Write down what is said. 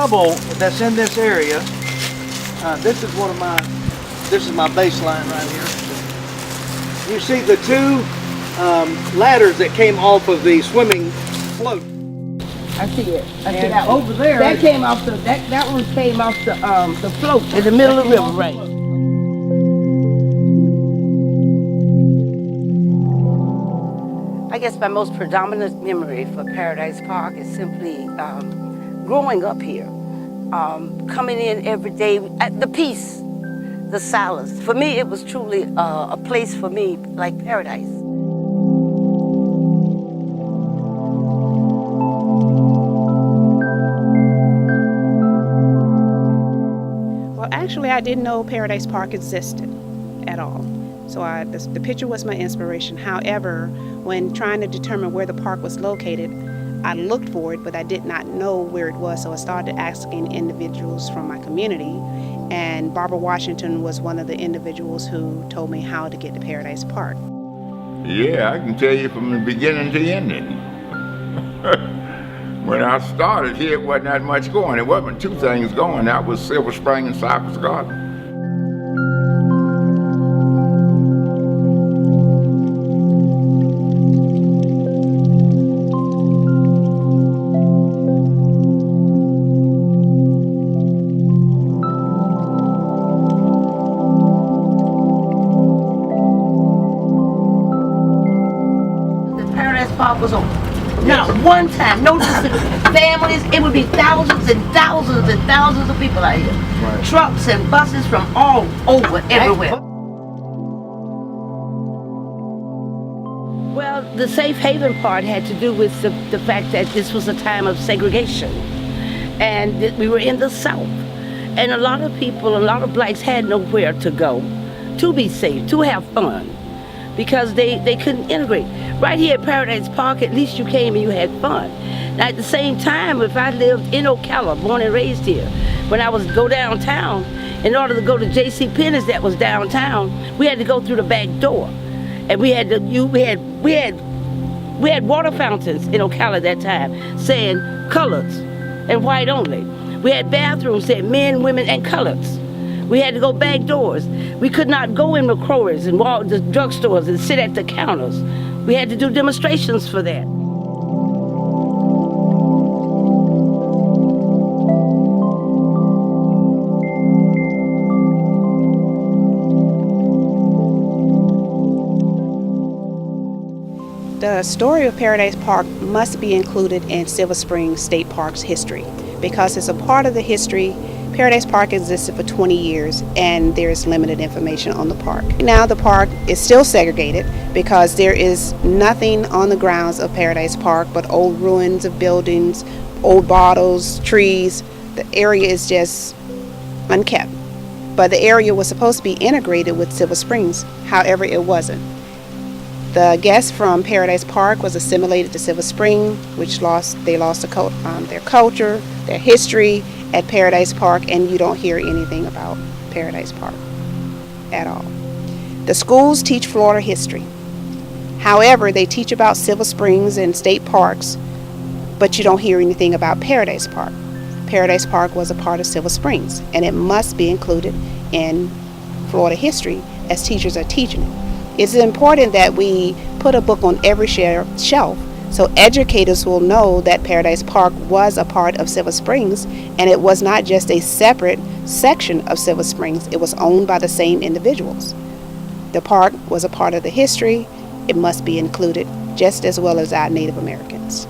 trouble that's in this area, this is my baseline right here. You see the two ladders that came off of the swimming float. I see it. I see And that over there, that came off that one came off the float in the middle of the river, right? I guess my most predominant memory for Paradise Park is simply growing up here, coming in every day, at the peace, the silence. For me, it was truly a place for me like paradise. Well, actually, I didn't know Paradise Park existed at all. So the picture was my inspiration. However, when trying to determine where the park was located, I looked for it, but I did not know where it was. So I started asking individuals from my community, and Barbara Washington was one of the individuals who told me how to get to Paradise Park. Yeah, I can tell you from the beginning to the ending. When I started here, it wasn't that much going. It wasn't two things going. That was Silver Spring and Cypress Garden. The Paradise Park was open. Not one time, no families, it would be thousands and thousands and thousands of people out here. Right. Trucks and buses from all over, everywhere. Well, the safe haven part had to do with the fact that this was a time of segregation. And we were in the South. And a lot of people, a lot of blacks had nowhere to go to be safe, to have fun, because they couldn't integrate. Right here at Paradise Park, at least you came and you had fun. Now at the same time, if I lived in Ocala, born and raised here, when I was go downtown, in order to go to J.C. Penney's that was downtown, we had to go through the back door. And we had water fountains in Ocala at that time saying coloreds and white only. We had bathrooms saying men, women, and coloreds. We had to go back doors. We could not go in McCrory's and walk the drugstores and sit at the counters. We had to do demonstrations for that. The story of Paradise Park must be included in Silver Spring State Park's history because it's a part of the history. Paradise Park existed for 20 years and there is limited information on the park. Now the park is still segregated because there is nothing on the grounds of Paradise Park but old ruins of buildings, old bottles, trees. The area is just unkept. But the area was supposed to be integrated with Silver Springs. However, it wasn't. The guests from Paradise Park was assimilated to Silver Spring, which they lost their culture, their history at Paradise Park, and you don't hear anything about Paradise Park at all. The schools teach Florida history. However, they teach about Silver Springs and state parks, but you don't hear anything about Paradise Park. Paradise Park was a part of Silver Springs, and it must be included in Florida history as teachers are teaching it. It's important that we put a book on every shelf so educators will know that Paradise Park was a part of Silver Springs, and it was not just a separate section of Silver Springs. It was owned by the same individuals. The park was a part of the history. It must be included just as well as our Native Americans.